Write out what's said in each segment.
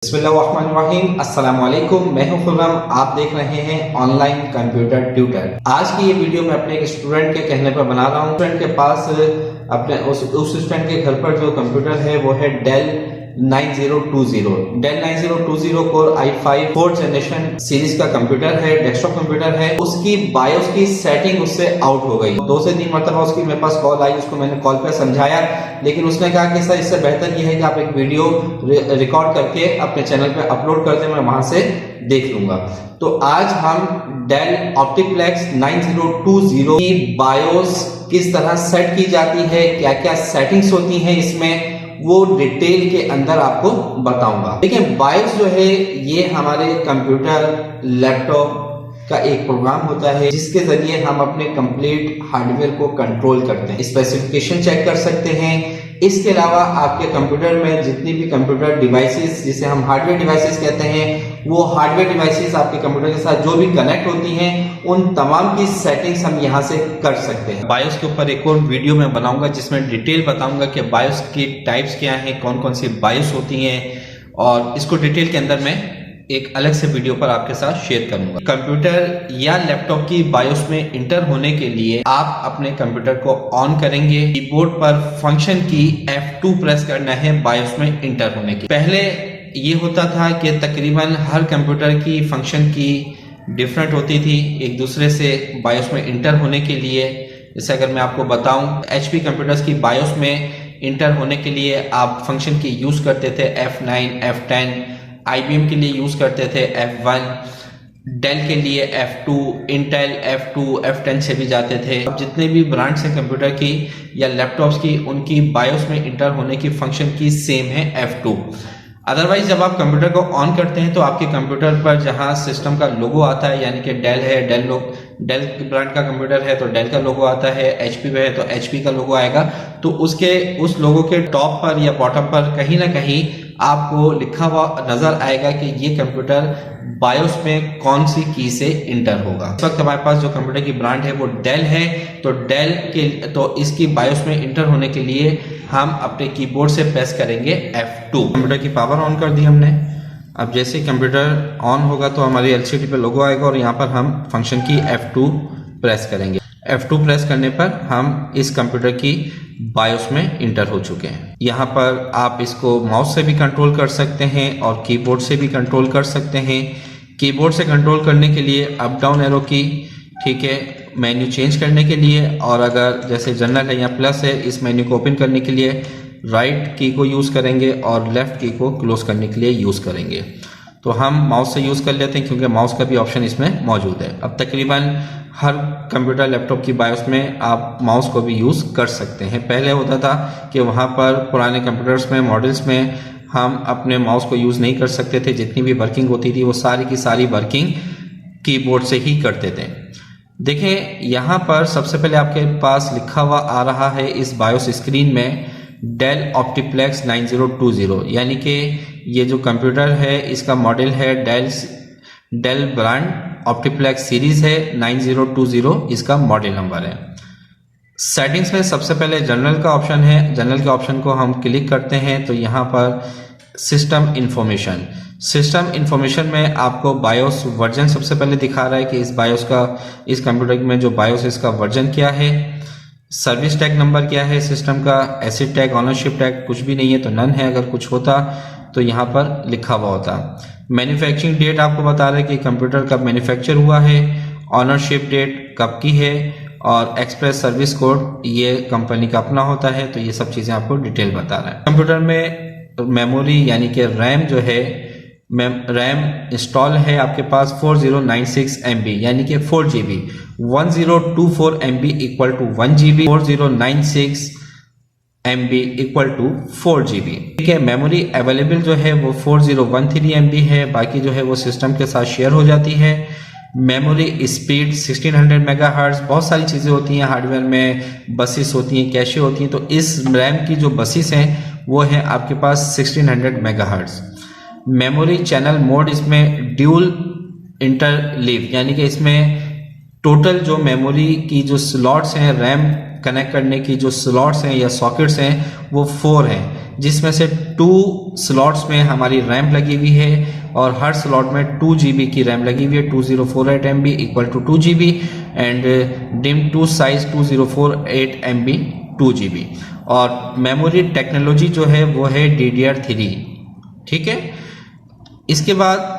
बिस्मिल्लाहिर्रहमानिर्रहीम, अस्सलाम वालेकुम। मैं हूं खुर्रम, आप देख रहे हैं ऑनलाइन कंप्यूटर ट्यूटर। आज की ये वीडियो मैं अपने एक स्टूडेंट के कहने पर बना रहा हूं। स्टूडेंट के पास अपने उस स्टूडेंट के घर पर जो कंप्यूटर है वो है Dell 9020। Dell 9020 core i5 4th generation series का कंप्यूटर है, डेस्कटॉप कंप्यूटर है। उसकी बायोस की सेटिंग उससे आउट हो गई। 2 से 3 मरतबा उसकी मेरे पास कॉल आई, उसको मैंने कॉल पे समझाया, लेकिन उसने कहा कि सर इससे बेहतर ये है कि आप एक वीडियो रिकॉर्ड करके अपने चैनल पे अपलोड कर दें, मैं वहां से देख लूंगा। तो आज हम डेल ऑप्टीप्लेक्स 9020 की बायोस किस तरह सेट की जाती है, क्या क्या सेटिंग्स होती हैं इसमें, वो डिटेल के अंदर आपको बताऊंगा। देखिए, बायोस जो है ये हमारे कंप्यूटर लैपटॉप का एक प्रोग्राम होता है जिसके जरिए हम अपने कंप्लीट हार्डवेयर को कंट्रोल करते हैं, स्पेसिफिकेशन चेक कर सकते हैं। इसके अलावा आपके कंप्यूटर में जितनी भी कंप्यूटर डिवाइसेस, जिसे हम हार्डवेयर डिवाइसेस कहते हैं, वो हार्डवेयर डिवाइसेस आपके कंप्यूटर के साथ जो भी कनेक्ट होती हैं, उन तमाम की सेटिंग्स हम यहां से कर सकते हैं। बायोस के ऊपर एक और वीडियो मैं बनाऊंगा जिसमें डिटेल बताऊंगा कि बायोस की टाइप्स क्या हैं, कौन कौन सी बायोस होती हैं, और इसको डिटेल के अंदर मैं एक अलग से वीडियो पर आपके साथ शेयर करूंगा। कंप्यूटर या लैपटॉप की बायोस में इंटर होने के लिए आप अपने कंप्यूटर को ऑन करेंगे, कीबोर्ड पर फंक्शन की F2 प्रेस करना है बायोस में इंटर होने के। पहले ये होता था कि तकरीबन हर कंप्यूटर की फंक्शन की डिफरेंट होती थी एक दूसरे से बायोस में इंटर होने के लिए। जैसे अगर मैं आपको बताऊं, HP कंप्यूटर्स की बायोस में इंटर होने के लिए आप फंक्शन की यूज करते थे F9, F10, IBM के लिए यूज करते थे F1, डेल के लिए F2, इंटेल F2, F10 से भी जाते थे। अब जितने भी ब्रांड्स हैं कंप्यूटर की या लैपटॉप्स की, उनकी बायोस में इंटर होने की फंक्शन की सेम है F2। अदरवाइज जब आप कंप्यूटर को ऑन करते हैं तो आपके कंप्यूटर पर जहां सिस्टम का लोगो आता है, यानी कि डेल है, डेल ब्रांड का कंप्यूटर है तो डेल का लोगो आता है, HP पे है तो HP का लोगो आएगा। तो उस लोगो के टॉप पर या बॉटम पर कहीं ना कहीं आपको लिखा हुआ नजर आएगा कि ये कंप्यूटर बायोस में कौन सी की से इंटर होगा। इस वक्त हमारे पास जो कंप्यूटर की ब्रांड है वो डेल है, तो इसकी बायोस में इंटर होने के लिए हम अपने कीबोर्ड से प्रेस करेंगे F2। कंप्यूटर की पावर ऑन कर दी हमने। अब जैसे ही कंप्यूटर ऑन होगा तो हमारी LCD पे लोगो आएगा और यहाँ पर हम फंक्शन की F2 प्रेस करेंगे। F2 प्रेस करने पर हम इस कंप्यूटर की बायोस में इंटर हो चुके हैं। यहाँ पर आप इसको माउस से भी कंट्रोल कर सकते हैं और कीबोर्ड से भी कंट्रोल कर सकते हैं। कीबोर्ड से कंट्रोल करने के लिए अप डाउन एरो की, ठीक है, मेन्यू चेंज करने के लिए, और अगर जैसे जनरल है या प्लस है, इस मेन्यू को ओपन करने के लिए राइट की को यूज करेंगे और लेफ्ट की को क्लोज करने के लिए यूज करेंगे। तो हम माउस से यूज कर लेते हैं क्योंकि माउस का भी ऑप्शन इसमें मौजूद है। अब तकरीबन हर कंप्यूटर लैपटॉप की बायोस में आप माउस को भी यूज कर सकते हैं। पहले होता था कि वहां पर पुराने कंप्यूटर्स में, मॉडल्स में हम अपने माउस को यूज नहीं कर सकते थे। जितनी भी वर्किंग होती थी वो सारी की सारी वर्किंग कीबोर्ड से ही करते थे। देखें, यहाँ पर सबसे पहले आपके पास लिखा हुआ आ रहा है इस बायोस स्क्रीन में डेल ऑप्टीप्लेक्स 9020, यानी कि ये जो कंप्यूटर है इसका मॉडल है डेल ब्रांड ऑप्टीप्लेक्स सीरीज है 9020, इसका मॉडल नंबर है। सेटिंग्स में सबसे पहले जनरल का ऑप्शन है। जनरल के ऑप्शन को हम क्लिक करते हैं तो यहाँ पर सिस्टम इंफॉर्मेशन में आपको बायोस वर्जन सबसे पहले दिखा रहा है कि इस कंप्यूटर में जो बायोस है इसका वर्जन क्या है, सर्विस टैग नंबर क्या है सिस्टम का, एसिड टैग, ऑनरशिप टैग कुछ भी नहीं है तो नन है। अगर कुछ होता तो यहाँ पर लिखा हुआ होता। मैन्युफैक्चरिंग डेट आपको बता रहा है कि कंप्यूटर कब मैन्युफैक्चर हुआ है, ऑनरशिप डेट कब की है, और एक्सप्रेस सर्विस कोड ये कंपनी का अपना होता है। तो ये सब चीजें आपको डिटेल बता रहा है। कंप्यूटर में मेमोरी यानी कि रैम जो है, रैम इंस्टॉल है आपके पास 4096 MB यानी कि 4 GB। 1024 MB equal to 1 GB, 4096 MB equal to 4 GB। ठीक है, मेमोरी अवेलेबल जो है वो 4013 MB है, बाकी जो है वो सिस्टम के साथ शेयर हो जाती है। Memory speed 1600 megahertz. बहुत सारी चीजें होती हैं हार्डवेयर में, बसेस होती हैं, कैशे होती हैं, तो इस रैम की जो बसेस हैं वो है आपके पास 1600 मेगाहर्ट्ज। मेमोरी चैनल मोड इसमें ड्यूल इंटरलीव, यानी कि इसमें टोटल जो मेमोरी की जो स्लॉट्स हैं रैम कनेक्ट करने की जो स्लॉट्स हैं या सॉकेट्स हैं वो 4 हैं, जिसमें से 2 स्लॉट्स में हमारी रैम लगी हुई है और हर स्लॉट में 2 GB की रैम लगी हुई है। 2048 MB equal to 2 GB and DIMM two size 2048 MB 2 GB। और मेमोरी टेक्नोलॉजी जो है वो है DDR3। ठीक है, इसके बाद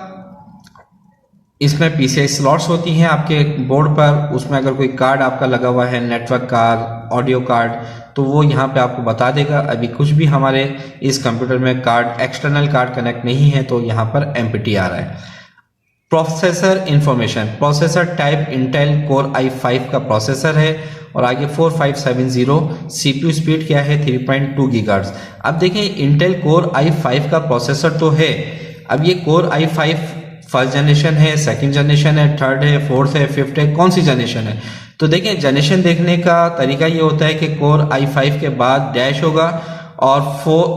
इसमें PCI स्लॉट्स होती हैं आपके बोर्ड पर। उसमें अगर कोई कार्ड आपका लगा हुआ है, नेटवर्क कार्ड, ऑडियो कार्ड, तो वो यहाँ पे आपको बता देगा। अभी कुछ भी हमारे इस कंप्यूटर में कार्ड, एक्सटर्नल कार्ड कनेक्ट नहीं है, तो यहाँ पर एम्प्टी आ रहा है। Processor information, processor type Intel core i5 का प्रोसेसर है और आगे 4570। CPU स्पीड क्या है 3.2 GHz। अब देखें इंटेल कोर i5 का प्रोसेसर तो है, अब ये कोर i5 फर्स्ट जनरेशन है, सेकंड जनरेशन है, थर्ड है, फोर्थ है, फिफ्थ है, कौन सी जनरेशन है? तो देखें जनरेशन देखने का तरीका ये होता है कि कोर i5 के बाद डैश होगा और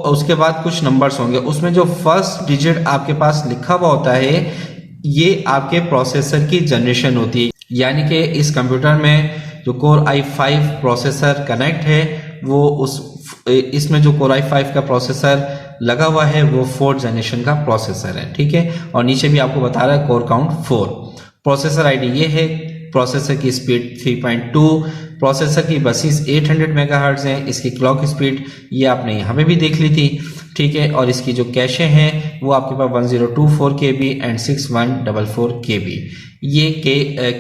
उसके बाद कुछ नंबर्स होंगे, उसमें जो फर्स्ट डिजिट आपके पास लिखा हुआ होता है ये आपके प्रोसेसर की जनरेशन होती है। यानी कि इस कंप्यूटर में जो कोर i5 प्रोसेसर कनेक्ट है वो इसमें जो कोर i5 का प्रोसेसर लगा हुआ है वो 4th जनरेशन का प्रोसेसर है। ठीक है, और नीचे भी आपको बता रहा है कोर काउंट 4। प्रोसेसर आईडी ये है, प्रोसेसर की स्पीड 3.2, प्रोसेसर की बसेस 800 मेगाहर्ट्ज है, इसकी क्लॉक स्पीड ये आपने यहाँ पे भी देख ली थी। ठीक है, और इसकी जो कैशे हैं वो आपके पास 1024 KB एंड 6144 KB। ये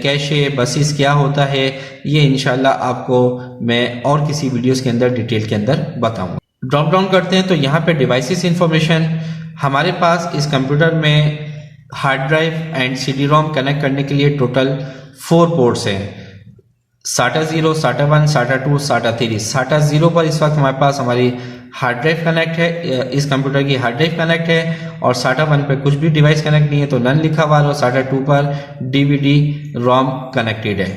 कैशे बसेस क्या होता है ये इंशाल्लाह आपको मैं और किसी वीडियोस के अंदर डिटेल के अंदर बताऊंगा। ड्रॉप डाउन करते हैं तो यहाँ पे डिवाइसेस इंफॉर्मेशन, हमारे पास इस कंप्यूटर में hard drive and CD-ROM connect करने के लिए टोटल 4 पोर्ट्स हैं। SATA 0, SATA 1, SATA 2, SATA 3। SATA 0 पर इस वक्त हमारे पास हमारी हार्ड ड्राइव कनेक्ट है, इस कंप्यूटर की हार्ड ड्राइव कनेक्ट है, और SATA 1 पे कुछ भी डिवाइस कनेक्ट नहीं है तो नन लिखा हुआ है, और SATA 2 पर DVD-ROM कनेक्टेड है,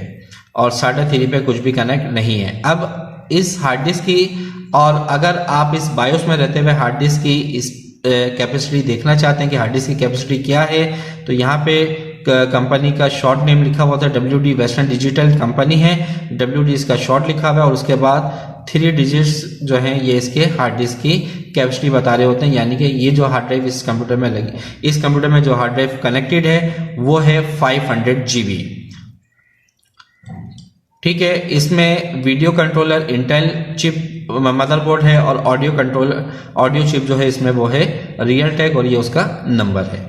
और SATA 3 पे कुछ भी कनेक्ट नहीं है। अब इस हार्ड डिस्क की, और अगर आप इस बायोस में रहते हुए हार्ड डिस्क की इस कैपेसिटी देखना चाहते हैं कि हार्ड डिस्क की कैपेसिटी क्या है, तो यहाँ पे कंपनी का शॉर्ट नेम लिखा हुआ था, WD वेस्टर्न डिजिटल कंपनी है, WD इसका शॉर्ट लिखा हुआ है, और उसके बाद 3 डिजिट्स जो हैं ये इसके हार्ड डिस्क की कैपेसिटी बता रहे होते हैं। यानी कि ये जो हार्ड ड्राइव इस कंप्यूटर में लगी, इस कंप्यूटर में जो हार्ड ड्राइव कनेक्टेड है वो है 500 GB। ठीक है, इसमें video controller Intel chip motherboard है, और ऑडियो चिप जो है इसमें वो है रियलटेक, और ये उसका नंबर है।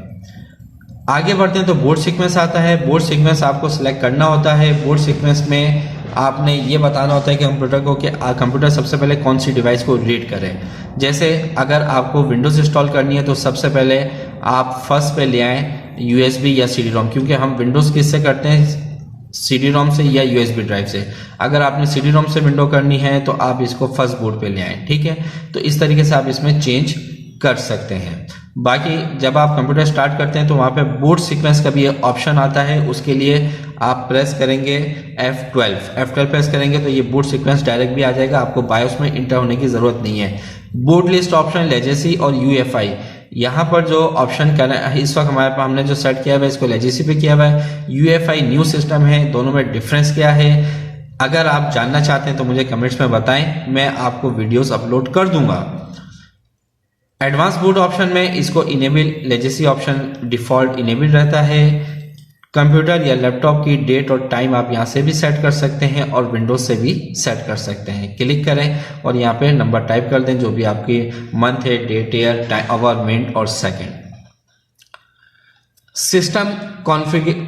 आगे बढ़ते हैं तो बोर्ड सीक्वेंस आता है। बोर्ड सीक्वेंस आपको सिलेक्ट करना होता है। बोर्ड सीक्वेंस में आपने ये बताना होता है कि कंप्यूटर को कि कंप्यूटर सबसे पहले कौन सी डिवाइस को रीड करे। जैसे अगर आपको विंडोज इंस्टॉल करनी है तो सबसे पहले आप फर्स्ट पे ले आएँ USB या CD-ROM, क्योंकि हम विंडोज किससे करते हैं, CD-ROM से या USB ड्राइव से। अगर आपने CD-ROM से विंडो करनी है तो आप इसको फर्स्ट बोर्ड पे ले आएँ। ठीक है, तो इस तरीके से आप इसमें चेंज कर सकते हैं। बाकी जब आप कंप्यूटर स्टार्ट करते हैं तो वहाँ पे बूट सीक्वेंस का भी ऑप्शन आता है, उसके लिए आप प्रेस करेंगे F12 प्रेस करेंगे तो ये बूट सीक्वेंस डायरेक्ट भी आ जाएगा, आपको बायोस में इंटर होने की ज़रूरत नहीं है। बूट लिस्ट ऑप्शन, लेजेसी और UEFI, यहाँ पर जो ऑप्शन इस वक्त हमारे पास हमने जो सेट किया हुआ है इसको लेजेसी पे किया हुआ है। UEFI न्यू सिस्टम है, दोनों में डिफरेंस क्या है अगर आप जानना चाहते हैं तो मुझे कमेंट्स में बताएं, मैं आपको वीडियोस अपलोड कर दूंगा। एडवांस बूट ऑप्शन में इसको enable, legacy option default enable रहता है। कंप्यूटर या लैपटॉप की डेट और टाइम आप यहाँ से भी सेट कर सकते हैं और विंडोज से भी सेट कर सकते हैं। क्लिक करें और यहाँ पे नंबर टाइप कर दें, जो भी आपकी मंथ है, date, year, time, hour, minute और सेकंड। सिस्टम कॉन्फ़िगर,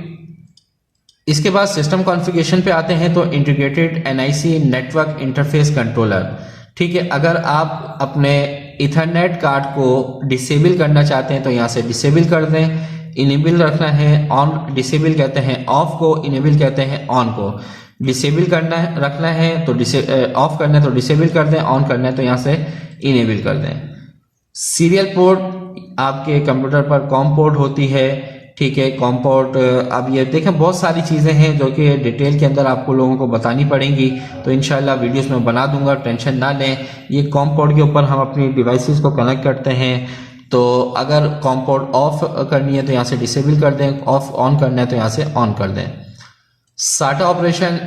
इसके बाद सिस्टम कॉन्फ़िगरेशन पे आते हैं तो integrated NIC network interface controller. ठीक है, अगर आप अपने इथरनेट कार्ड को डिसेबल करना चाहते हैं तो यहाँ से डिसेबल कर दें। इनेबल रखना है, ऑन डिसेबल कहते हैं ऑफ को, इनेबल कहते हैं ऑन को। डिसेबल करना है, रखना है तो ऑफ करना है तो डिसेबल कर दें, ऑन करना है तो यहाँ से इनेबल कर दें। सीरियल पोर्ट आपके कंप्यूटर पर कॉम पोर्ट होती है। ठीक है, कॉम पोर्ट, अब ये देखें बहुत सारी चीज़ें हैं जो कि डिटेल के अंदर आपको लोगों को बतानी पड़ेंगी, तो इंशाल्लाह वीडियोस में बना दूंगा, टेंशन ना लें। ये कॉम पोर्ट के ऊपर हम अपनी डिवाइसेस को कनेक्ट करते हैं, तो अगर कॉम पोर्ट ऑफ करनी है तो यहाँ से डिसेबल कर दें, ऑफ ऑन करना है तो यहाँ से ऑन कर दें। SATA ऑपरेशन,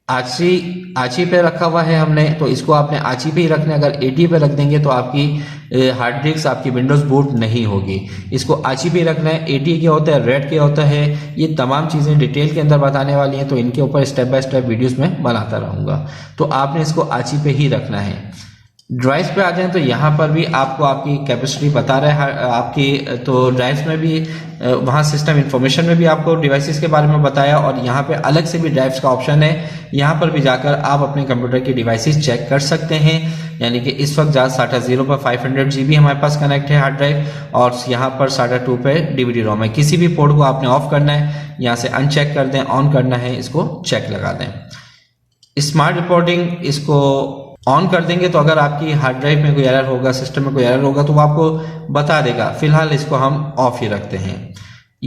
आची पे रखा हुआ है हमने, तो इसको आपने आची पे ही रखना है। अगर 80 पे रख देंगे तो आपकी हार्ड डिस्क आपकी विंडोज़ बूट नहीं होगी। इसको आची पे रखना है। 80 क्या होता है, रेड क्या होता है, ये तमाम चीज़ें डिटेल के अंदर बताने वाली हैं, तो इनके ऊपर स्टेप बाय स्टेप वीडियोस में बनाता रहूँगा। तो आपने इसको आची पे ही रखना है। ड्राइव्स पे आ जाएं तो यहाँ पर भी आपको आपकी कैपेसिटी बता रहा है आपकी, तो ड्राइव्स में भी वहाँ सिस्टम इंफॉर्मेशन में भी आपको डिवाइसेस के बारे में बताया, और यहाँ पे अलग से भी ड्राइव्स का ऑप्शन है। यहाँ पर भी जाकर आप अपने कंप्यूटर की डिवाइसेस चेक कर सकते हैं। यानी कि इस वक्त SATA 0 पर 500 GB हमारे पास कनेक्ट है हार्ड ड्राइव, और यहाँ पर SATA 2 पे DVD रोम है। किसी भी पोर्ट को आपने ऑफ करना है, यहाँ से अनचेक कर दें, ऑन करना है इसको चेक लगा दें। स्मार्ट रिपोर्टिंग इसको ऑन कर देंगे तो अगर आपकी हार्ड ड्राइव में कोई एरर होगा, सिस्टम में कोई एरर होगा, तो वो आपको बता देगा। फिलहाल इसको हम ऑफ ही रखते हैं।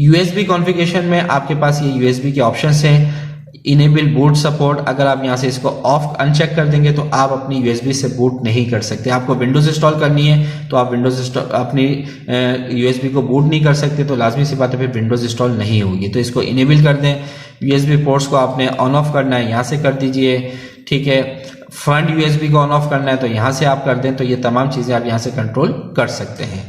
USB कॉन्फ़िगरेशन में आपके पास ये USB के ऑप्शंस हैं। इनेबल बूट सपोर्ट, अगर आप यहाँ से इसको ऑफ अनचेक कर देंगे तो आप अपनी USB से बूट नहीं कर सकते। आपको विंडोज इंस्टॉल करनी है तो आप विंडोज अपनी USB को बूट नहीं कर सकते, तो लाजमी सी बात है फिर विंडोज इंस्टॉल नहीं होगी। तो इसको इनेबल कर दें। USB पोर्ट्स को आपने ऑन ऑफ करना है, यहाँ से कर दीजिए, ठीक है। फ्रंट USB को ऑन ऑफ करना है तो यहाँ से आप कर दें। तो ये तमाम चीज़ें आप यहाँ से कंट्रोल कर सकते हैं।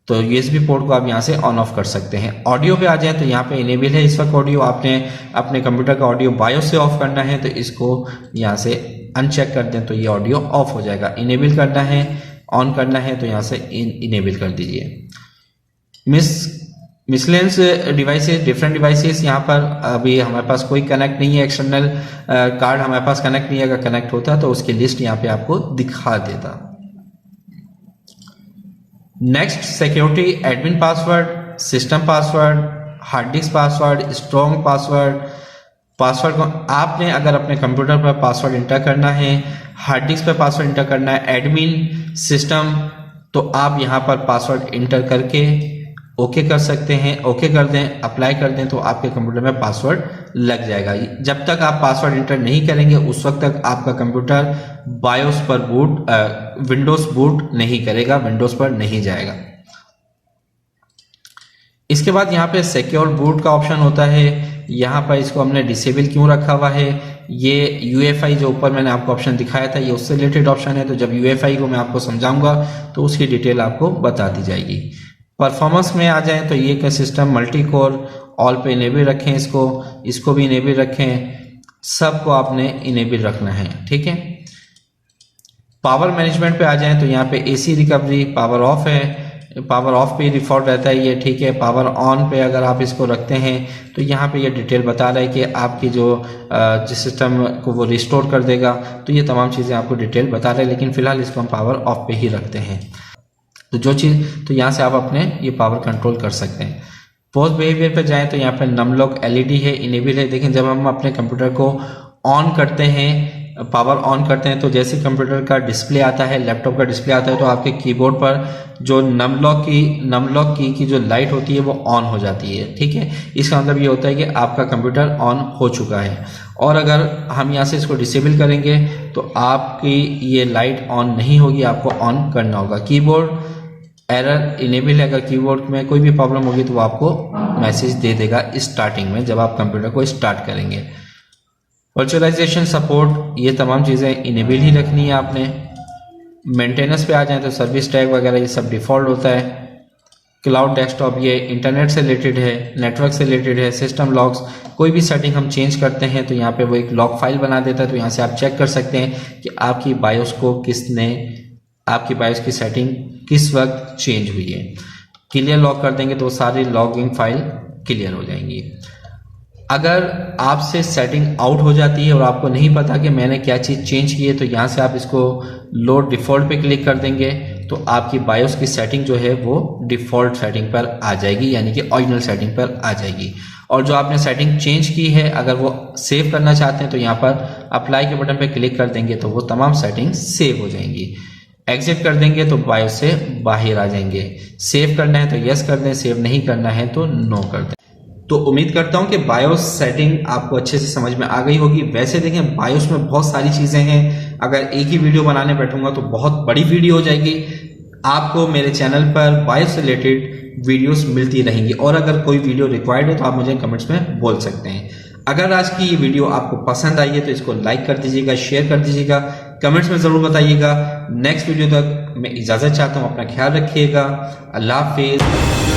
तो USB पोर्ट को आप यहाँ से ऑन ऑफ कर सकते हैं। ऑडियो पे आ जाए तो यहाँ पे इनेबल है इस वक्त ऑडियो। आपने अपने कंप्यूटर का ऑडियो बायोस से ऑफ करना है, तो इसको यहाँ से अनचेक कर दें तो ये ऑडियो ऑफ हो जाएगा। इनेबल करना है, ऑन करना है, तो यहाँ से इनेबल कर दीजिए। मिसलेंस डिवाइसेस, डिफरेंट डिवाइसेस, यहाँ पर अभी हमारे पास कोई कनेक्ट नहीं है, एक्सटर्नल कार्ड हमारे पास कनेक्ट नहीं है। अगर कनेक्ट होता तो उसकी लिस्ट यहाँ पे आपको दिखा देता। Next, security, admin password, system password, hard disk password, strong password. Password को आपने अगर अपने कंप्यूटर पर पासवर्ड इंटर करना है, हार्ड डिस्क पर पासवर्ड इंटर करना है, एडमिन सिस्टम, तो आप यहाँ पर पासवर्ड इंटर करके ओके कर सकते हैं। ओके कर दें, अप्लाई कर दें, तो आपके कंप्यूटर में पासवर्ड लग जाएगा। जब तक आप पासवर्ड इंटर नहीं करेंगे उस वक्त तक आपका कंप्यूटर बायोस पर विंडोज बूट नहीं करेगा, विंडोज पर नहीं जाएगा। इसके बाद यहाँ पे सिक्योर बूट का ऑप्शन होता है। यहाँ पर इसको हमने डिसेबल क्यों रखा हुआ है, ये UEFI जो ऊपर मैंने आपको ऑप्शन दिखाया था, ये उससे रिलेटेड ऑप्शन है। तो जब UEFI को मैं आपको समझाऊंगा तो उसकी डिटेल आपको बता दी जाएगी। परफॉर्मेंस में आ जाए तो ये का सिस्टम मल्टी कोर ऑल पे इनेबल रखें, इसको भी इनेबल रखें, सबको आपने इनेबल रखना है, ठीक है। पावर मैनेजमेंट पे आ जाए तो यहाँ पे AC रिकवरी, पावर ऑफ है, पावर ऑफ पे डिफॉल्ट रहता है ये, ठीक है। पावर ऑन पे अगर आप इसको रखते हैं तो यहाँ पे ये डिटेल बता रहा है कि आपकी जो जिस सिस्टम को वो रिस्टोर कर देगा। तो ये तमाम चीज़ें आपको डिटेल बता रहे हैं, लेकिन फिलहाल इसको हम पावर ऑफ पे ही रखते हैं। तो जो चीज़, तो यहाँ से आप अपने ये पावर कंट्रोल कर सकते हैं। पोस्ट बिहेवियर पे जाएं तो यहाँ पे नमलॉक LED है, इनेबल है। देखें, जब हम अपने कंप्यूटर को ऑन करते हैं, पावर ऑन करते हैं, तो जैसे कंप्यूटर का डिस्प्ले आता है, लैपटॉप का डिस्प्ले आता है, तो आपके कीबोर्ड पर जो नमलॉक की जो लाइट होती है वो ऑन हो जाती है, ठीक है। इसका मतलब ये होता है कि आपका कंप्यूटर ऑन हो चुका है। और अगर हम यहाँ से इसको डिसेबल करेंगे तो आपकी ये लाइट ऑन नहीं होगी, आपको ऑन करना होगा। कीबोर्ड एरर इनेबल है, अगर कीबोर्ड में कोई भी प्रॉब्लम होगी तो वो आपको मैसेज दे देगा स्टार्टिंग में जब आप कंप्यूटर को स्टार्ट करेंगे। वर्चुअलाइजेशन सपोर्ट, ये तमाम चीज़ें इनेबल ही रखनी है आपने। मेंटेनेंस पे आ जाए तो सर्विस टैग वगैरह ये सब डिफ़ॉल्ट होता है। क्लाउड डेस्कटॉप, ये इंटरनेट से रिलेटेड है, नेटवर्क से रिलेटेड है। सिस्टम लॉग्स, कोई भी सेटिंग हम चेंज करते हैं तो यहाँ पे वो एक लॉग फाइल बना देता है, तो यहाँ से आप चेक कर सकते हैं कि आपकी बायोस की सेटिंग किस वक्त चेंज हुई है। क्लियर लॉग कर देंगे तो सारी लॉगिंग फाइल क्लियर हो जाएंगी। अगर आपसे सेटिंग आउट हो जाती है और आपको नहीं पता कि मैंने क्या चीज़ चेंज की है, तो यहाँ से आप इसको लोड डिफ़ॉल्ट पे क्लिक कर देंगे तो आपकी बायोस की सेटिंग जो है वो डिफ़ॉल्ट सेटिंग पर आ जाएगी, यानी कि ओरिजिनल सेटिंग पर आ जाएगी। और जो आपने सेटिंग चेंज की है, अगर वो सेव करना चाहते हैं तो यहाँ पर अप्लाई के बटन पर क्लिक कर देंगे तो वो तमाम सेटिंग सेव हो जाएंगी। एग्जिट कर देंगे तो बायोस से बाहर आ जाएंगे। सेव करना है तो यस कर दें, सेव नहीं करना है तो नो कर दें। तो उम्मीद करता हूं कि बायोस सेटिंग आपको अच्छे से समझ में आ गई होगी। वैसे देखें, बायोस में बहुत सारी चीज़ें हैं, अगर एक ही वीडियो बनाने बैठूंगा तो बहुत बड़ी वीडियो हो जाएगी। आपको मेरे चैनल पर बायोस से रिलेटेड वीडियोस मिलती रहेंगी, और अगर कोई वीडियो रिक्वायर्ड है तो आप मुझे कमेंट्स में बोल सकते हैं। अगर आज की ये वीडियो आपको पसंद आई है तो इसको लाइक कर दीजिएगा, शेयर कर दीजिएगा, कमेंट्स में ज़रूर बताइएगा। नेक्स्ट वीडियो तक मैं इजाज़त चाहता हूँ, अपना ख्याल रखिएगा। अल्लाह हाफिज़।